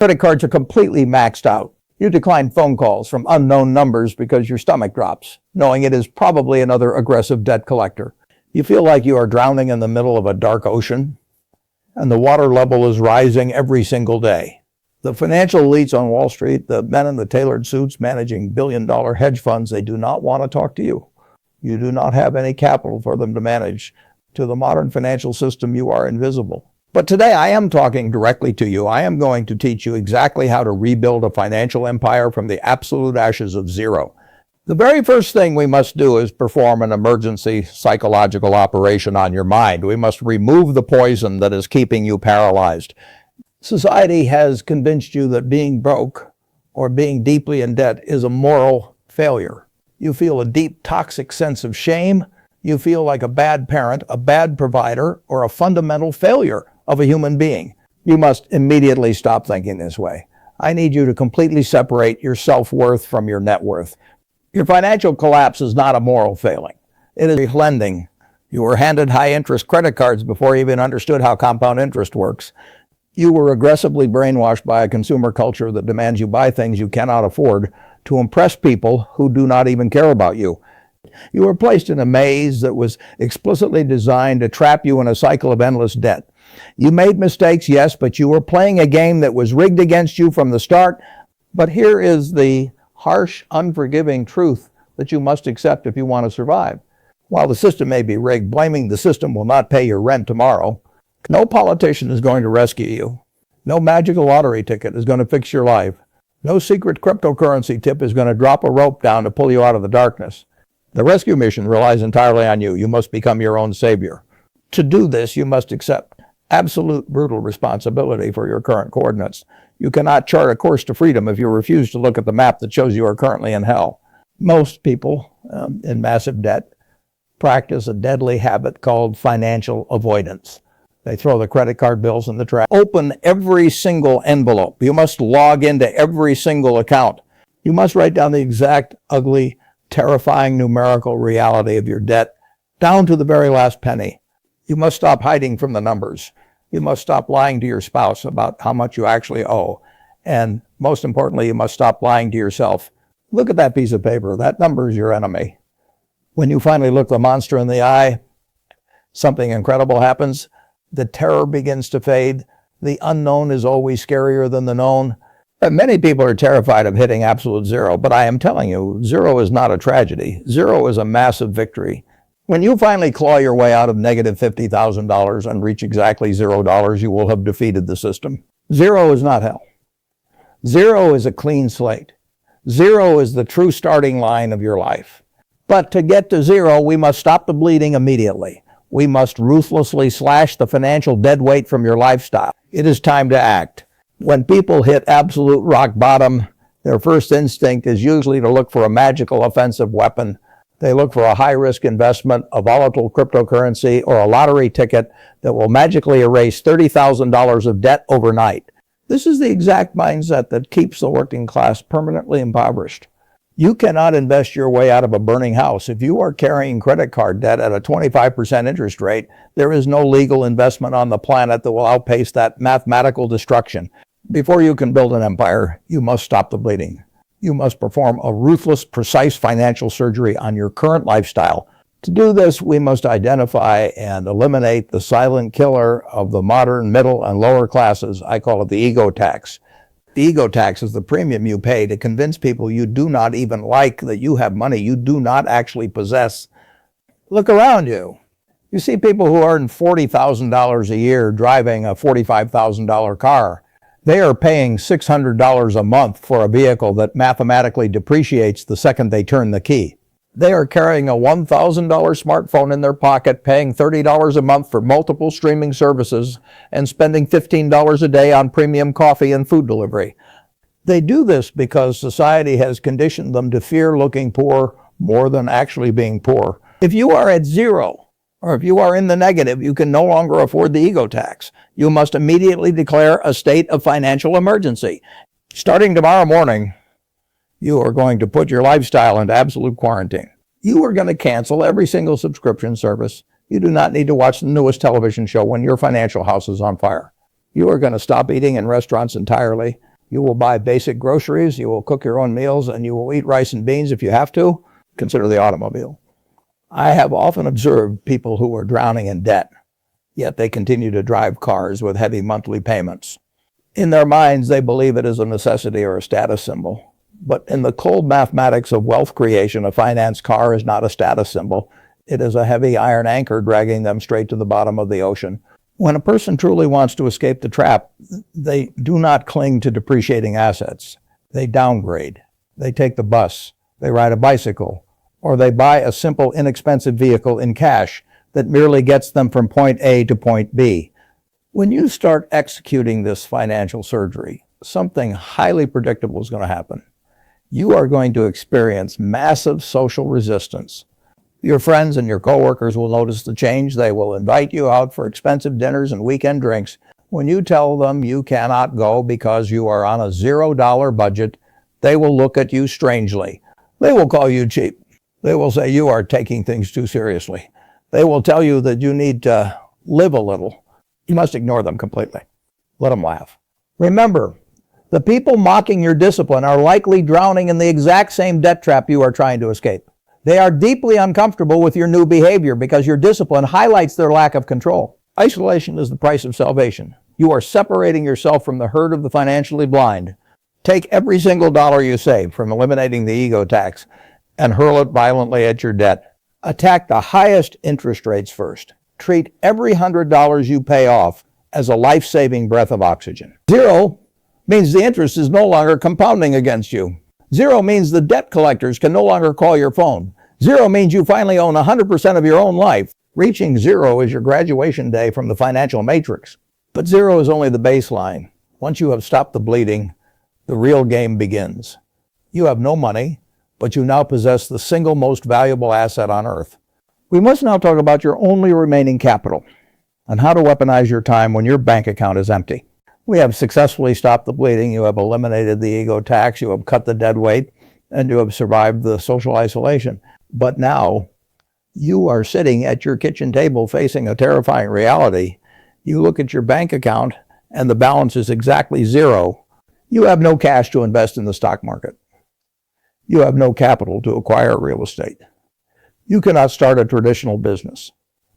Credit cards are completely maxed out. You decline phone calls from unknown numbers because your stomach drops, knowing it is probably another aggressive debt collector. You feel like you are drowning in the middle of a dark ocean, and the water level is rising every single day. The financial elites on Wall Street, the men in the tailored suits managing billion-dollar hedge funds, they do not want to talk to you. You do not have any capital for them to manage. To the modern financial system, you are invisible. But today I am talking directly to you. I am going to teach you exactly how to rebuild a financial empire from the absolute ashes of zero. The very first thing we must do is perform an emergency psychological operation on your mind. We must remove the poison that is keeping you paralyzed. Society has convinced you that being broke or being deeply in debt is a moral failure. You feel a deep, toxic sense of shame. You feel like a bad parent, a bad provider, or a fundamental failure of a human being. You must immediately stop thinking this way. I need you to completely separate your self-worth from your net worth. Your financial collapse is not a moral failing. It is lending. You were handed high-interest credit cards before you even understood how compound interest works. You were aggressively brainwashed by a consumer culture that demands you buy things you cannot afford to impress people who do not even care about you. You were placed in a maze that was explicitly designed to trap you in a cycle of endless debt. You made mistakes, yes, but you were playing a game that was rigged against you from the start. But here is the harsh, unforgiving truth that you must accept if you want to survive. While the system may be rigged, blaming the system will not pay your rent tomorrow. No politician is going to rescue you. No magical lottery ticket is going to fix your life. No secret cryptocurrency tip is going to drop a rope down to pull you out of the darkness. The rescue mission relies entirely on you. You must become your own savior. To do this, you must accept absolute brutal responsibility for your current coordinates. You cannot chart a course to freedom if you refuse to look at the map that shows you are currently in hell. Most people in massive debt practice a deadly habit called financial avoidance. They throw the credit card bills in the trash. Open every single envelope. You must log into every single account. You must write down the exact, ugly, terrifying numerical reality of your debt, down to the very last penny. You must stop hiding from the numbers. You must stop lying to your spouse about how much you actually owe. And most importantly, you must stop lying to yourself. Look at that piece of paper. That number is your enemy. When you finally look the monster in the eye, something incredible happens. The terror begins to fade. The unknown is always scarier than the known. Many people are terrified of hitting absolute zero, but I am telling you, zero is not a tragedy. Zero is a massive victory. When you finally claw your way out of negative $50,000 and reach exactly $0, you will have defeated the system. Zero is not hell. Zero is a clean slate. Zero is the true starting line of your life. But to get to zero, we must stop the bleeding immediately. We must ruthlessly slash the financial deadweight from your lifestyle. It is time to act. When people hit absolute rock bottom, their first instinct is usually to look for a magical offensive weapon. They look for a high-risk investment, a volatile cryptocurrency, or a lottery ticket that will magically erase $30,000 of debt overnight. This is the exact mindset that keeps the working class permanently impoverished. You cannot invest your way out of a burning house. If you are carrying credit card debt at a 25% interest rate, there is no legal investment on the planet that will outpace that mathematical destruction. Before you can build an empire, you must stop the bleeding. You must perform a ruthless, precise financial surgery on your current lifestyle. To do this, we must identify and eliminate the silent killer of the modern middle and lower classes. I call it the ego tax. The ego tax is the premium you pay to convince people you do not even like that you have money you do not actually possess. Look around you. You see people who earn $40,000 a year driving a $45,000 car. They are paying $600 a month for a vehicle that mathematically depreciates the second they turn the key. They are carrying a $1,000 smartphone in their pocket, paying $30 a month for multiple streaming services, and spending $15 a day on premium coffee and food delivery. They do this because society has conditioned them to fear looking poor more than actually being poor. If you are at zero, or if you are in the negative, you can no longer afford the ego tax. You must immediately declare a state of financial emergency. Starting tomorrow morning, you are going to put your lifestyle into absolute quarantine. You are going to cancel every single subscription service. You do not need to watch the newest television show when your financial house is on fire. You are going to stop eating in restaurants entirely. You will buy basic groceries, you will cook your own meals, and you will eat rice and beans if you have to. Consider the automobile. I have often observed people who are drowning in debt, yet they continue to drive cars with heavy monthly payments. In their minds, they believe it is a necessity or a status symbol. But in the cold mathematics of wealth creation, a finance car is not a status symbol. It is a heavy iron anchor dragging them straight to the bottom of the ocean. When a person truly wants to escape the trap, they do not cling to depreciating assets. They downgrade. They take the bus. They ride a bicycle. Or they buy a simple, inexpensive vehicle in cash that merely gets them from point A to point B. When you start executing this financial surgery, something highly predictable is going to happen. You are going to experience massive social resistance. Your friends and your coworkers will notice the change. They will invite you out for expensive dinners and weekend drinks. When you tell them you cannot go because you are on a $0 budget, they will look at you strangely. They will call you cheap. They will say you are taking things too seriously. They will tell you that you need to live a little. You must ignore them completely. Let them laugh. Remember, the people mocking your discipline are likely drowning in the exact same debt trap you are trying to escape. They are deeply uncomfortable with your new behavior because your discipline highlights their lack of control. Isolation is the price of salvation. You are separating yourself from the herd of the financially blind. Take every single dollar you save from eliminating the ego tax and hurl it violently at your debt. Attack the highest interest rates first. Treat every $100 you pay off as a life-saving breath of oxygen. Zero means the interest is no longer compounding against you. Zero means the debt collectors can no longer call your phone. Zero means you finally own 100% of your own life. Reaching zero is your graduation day from the financial matrix. But zero is only the baseline. Once you have stopped the bleeding, the real game begins. You have no money, but you now possess the single most valuable asset on earth. We must now talk about your only remaining capital and how to weaponize your time when your bank account is empty. We have successfully stopped the bleeding. You have eliminated the ego tax. You have cut the dead weight, and you have survived the social isolation. But now you are sitting at your kitchen table facing a terrifying reality. You look at your bank account and the balance is exactly zero. You have no cash to invest in the stock market. You have no capital to acquire real estate. You cannot start a traditional business.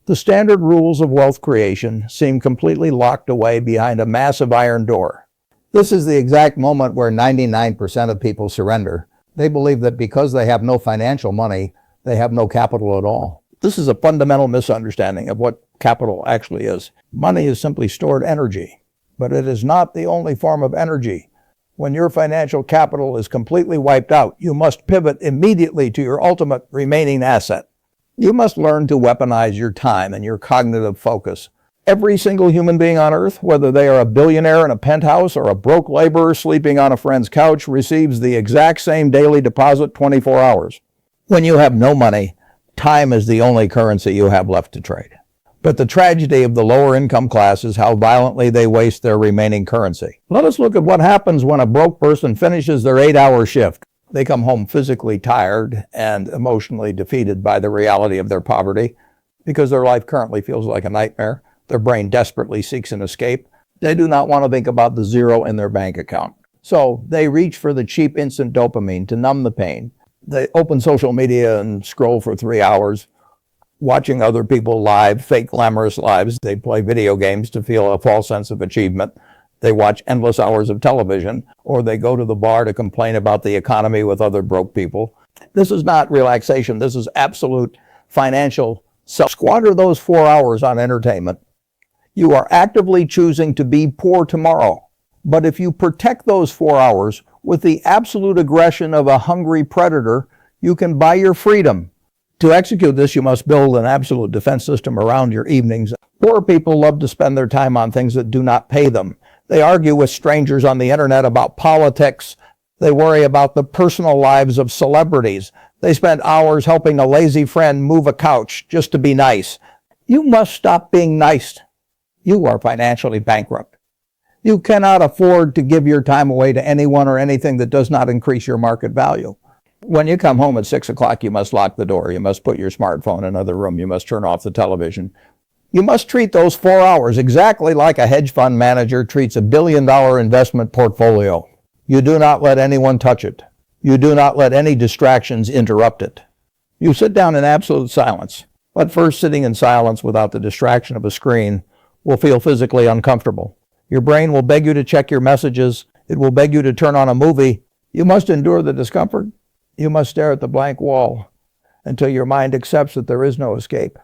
The standard rules of wealth creation seem completely locked away behind a massive iron door. This is the exact moment where 99% of people surrender. They believe that because they have no financial money, they have no capital at all. This is a fundamental misunderstanding of what capital actually is. Money is simply stored energy, but it is not the only form of energy. When your financial capital is completely wiped out, you must pivot immediately to your ultimate remaining asset. You must learn to weaponize your time and your cognitive focus. Every single human being on earth, whether they are a billionaire in a penthouse or a broke laborer sleeping on a friend's couch, receives the exact same daily deposit 24 hours. When you have no money, time is the only currency you have left to trade. But the tragedy of the lower income class is how violently they waste their remaining currency. Let us look at what happens when a broke person finishes their 8-hour shift. They come home physically tired and emotionally defeated by the reality of their poverty because their life currently feels like a nightmare. Their brain desperately seeks an escape. They do not want to think about the zero in their bank account. So they reach for the cheap instant dopamine to numb the pain. They open social media and scroll for 3 hours, watching other people live, fake glamorous lives. They play video games to feel a false sense of achievement. They watch endless hours of television, or they go to the bar to complain about the economy with other broke people. This is not relaxation. This is absolute financial self. Squander those 4 hours on entertainment. You are actively choosing to be poor tomorrow. But if you protect those 4 hours with the absolute aggression of a hungry predator, you can buy your freedom. To execute this, you must build an absolute defense system around your evenings. Poor people love to spend their time on things that do not pay them. They argue with strangers on the internet about politics. They worry about the personal lives of celebrities. They spend hours helping a lazy friend move a couch just to be nice. You must stop being nice. You are financially bankrupt. You cannot afford to give your time away to anyone or anything that does not increase your market value. When you come home at 6 o'clock, you must lock the door. You must put your smartphone in another room. You must turn off the television. You must treat those 4 hours exactly like a hedge fund manager treats $1 billion investment portfolio. You do not let anyone touch it. You do not let any distractions interrupt it. You sit down in absolute silence. But first, sitting in silence without the distraction of a screen will feel physically uncomfortable. Your brain will beg you to check your messages. It will beg you to turn on a movie. You must endure the discomfort. You must stare at the blank wall until your mind accepts that there is no escape.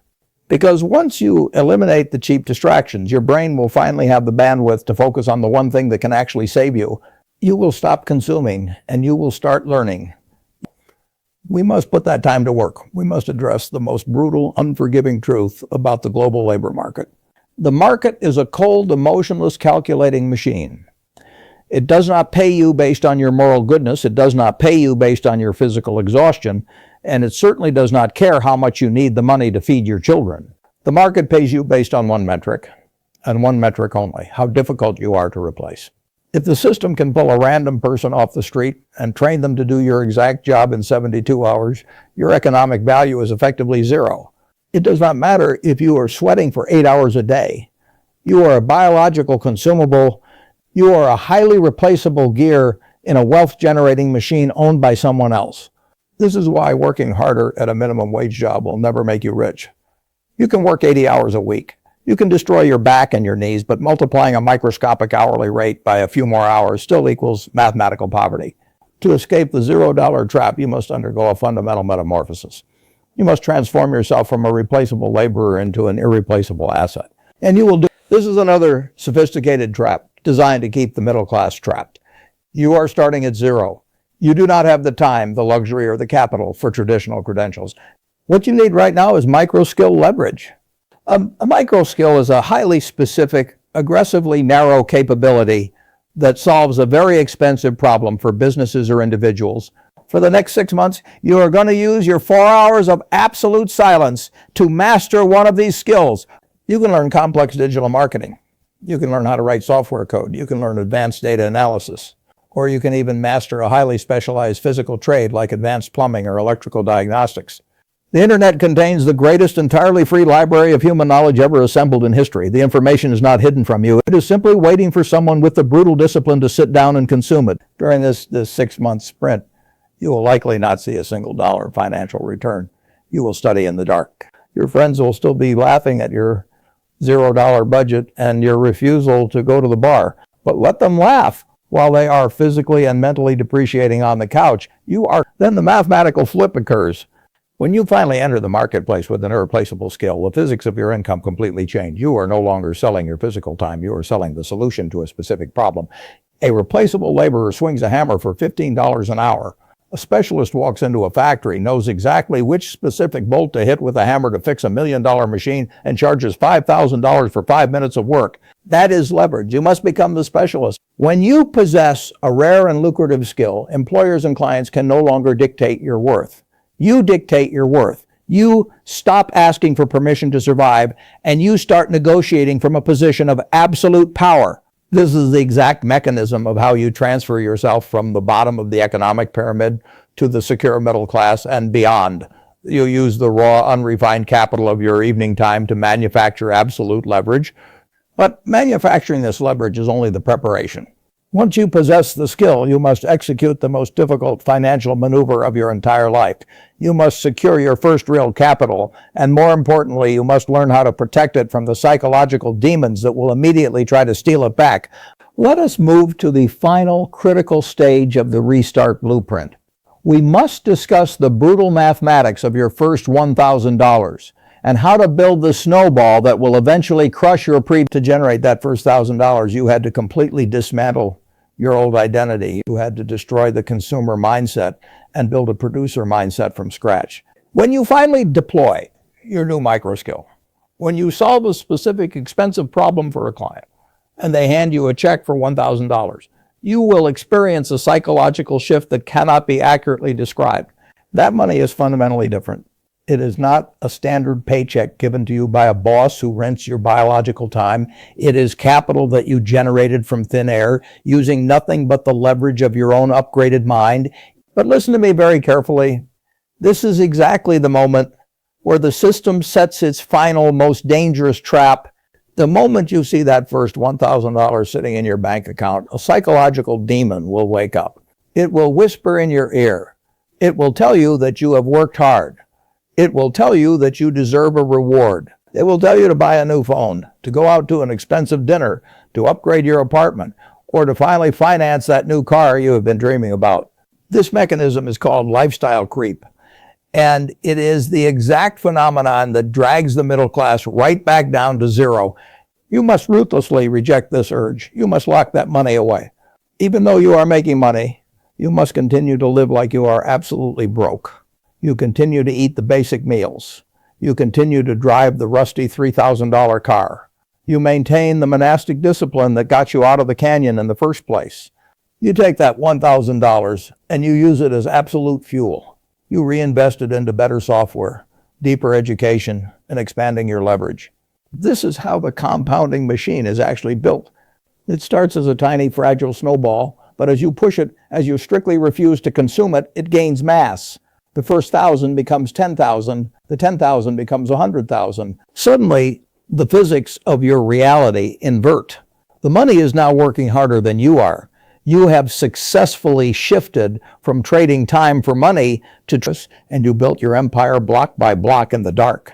Because once you eliminate the cheap distractions, your brain will finally have the bandwidth to focus on the one thing that can actually save you. You will stop consuming and you will start learning. We must put that time to work. We must address the most brutal, unforgiving truth about the global labor market. The market is a cold, emotionless, calculating machine. It does not pay you based on your moral goodness. It does not pay you based on your physical exhaustion. And it certainly does not care how much you need the money to feed your children. The market pays you based on one metric, and one metric only: how difficult you are to replace. If the system can pull a random person off the street and train them to do your exact job in 72 hours, your economic value is effectively zero. It does not matter if you are sweating for 8 hours a day. You are a biological consumable. You are a highly replaceable gear in a wealth-generating machine owned by someone else. This is why working harder at a minimum wage job will never make you rich. You can work 80 hours a week. You can destroy your back and your knees, but multiplying a microscopic hourly rate by a few more hours still equals mathematical poverty. To escape the $0 trap, you must undergo a fundamental metamorphosis. You must transform yourself from a replaceable laborer into an irreplaceable asset. And you will do. This is another sophisticated trap designed to keep the middle class trapped. You are starting at zero. You do not have the time, the luxury, or the capital for traditional credentials. What you need right now is micro-skill leverage. A micro-skill is a highly specific, aggressively narrow capability that solves a very expensive problem for businesses or individuals. For the next 6 months, you are going to use your 4 hours of absolute silence to master one of these skills. You can learn complex digital marketing. You can learn how to write software code. You can learn advanced data analysis. Or you can even master a highly specialized physical trade like advanced plumbing or electrical diagnostics. The internet contains the greatest entirely free library of human knowledge ever assembled in history. The information is not hidden from you. It is simply waiting for someone with the brutal discipline to sit down and consume it. During this 6-month sprint, you will likely not see a single dollar financial return. You will study in the dark. Your friends will still be laughing at your $0 budget and your refusal to go to the bar. But let them laugh while they are physically and mentally depreciating on the couch. Then the mathematical flip occurs. When you finally enter the marketplace with an irreplaceable skill, the physics of your income completely change. You are no longer selling your physical time. You are selling the solution to a specific problem. A replaceable laborer swings a hammer for $15 an hour. A specialist walks into a factory, knows exactly which specific bolt to hit with a hammer to fix $1 million machine, and charges $5,000 for 5 minutes of work. That is leverage. You must become the specialist. When you possess a rare and lucrative skill, employers and clients can no longer dictate your worth. You dictate your worth. You stop asking for permission to survive, and you start negotiating from a position of absolute power. This is the exact mechanism of how you transfer yourself from the bottom of the economic pyramid to the secure middle class and beyond. You use the raw, unrefined capital of your evening time to manufacture absolute leverage. But manufacturing this leverage is only the preparation. Once you possess the skill, you must execute the most difficult financial maneuver of your entire life. You must secure your first real capital, and more importantly, you must learn how to protect it from the psychological demons that will immediately try to steal it back. Let us move to the final critical stage of the restart blueprint. We must discuss the brutal mathematics of your first $1,000 and how to build the snowball that will eventually crush your to generate that first $1,000. You had to completely dismantle your old identity. You had to destroy the consumer mindset and build a producer mindset from scratch. When you finally deploy your new micro skill, when you solve a specific expensive problem for a client and they hand you a check for $1,000, you will experience a psychological shift that cannot be accurately described. That money is fundamentally different. It is not a standard paycheck given to you by a boss who rents your biological time. It is capital that you generated from thin air using nothing but the leverage of your own upgraded mind. But listen to me very carefully. This is exactly the moment where the system sets its final, most dangerous trap The moment you see that first $1,000 sitting in your bank account, a psychological demon will wake up. It will whisper in your ear. It will tell you that you have worked hard. It will tell you that you deserve a reward. It will tell you to buy a new phone, to go out to an expensive dinner, to upgrade your apartment, or to finally finance that new car you have been dreaming about. This mechanism is called lifestyle creep. And it is the exact phenomenon that drags the middle class right back down to zero. You must ruthlessly reject this urge. You must lock that money away. Even though you are making money, you must continue to live like you are absolutely broke. You continue to eat the basic meals. You continue to drive the rusty $3,000 car. You maintain the monastic discipline that got you out of the canyon in the first place. You take that $1,000 and you use it as absolute fuel. You reinvest it into better software, deeper education, and expanding your leverage. This is how the compounding machine is actually built. It starts as a tiny, fragile snowball, but as you push it, as you strictly refuse to consume it, it gains mass. The first 1,000 becomes 10,000, the 10,000 becomes 100,000. Suddenly, the physics of your reality invert. The money is now working harder than you are. You have successfully shifted from trading time for money to trust, and you built your empire block by block in the dark.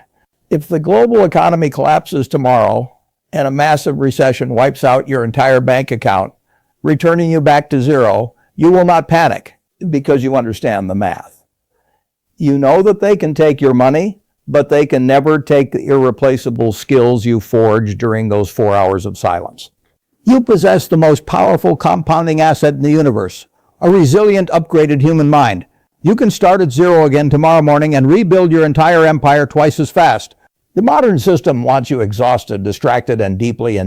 If the global economy collapses tomorrow and a massive recession wipes out your entire bank account, returning you back to zero, you will not panic because you understand the math. You know that they can take your money, but they can never take the irreplaceable skills you forged during those 4 hours of silence. You possess the most powerful compounding asset in the universe, a resilient, upgraded human mind. You can start at zero again tomorrow morning and rebuild your entire empire twice as fast. The modern system wants you exhausted, distracted, and deeply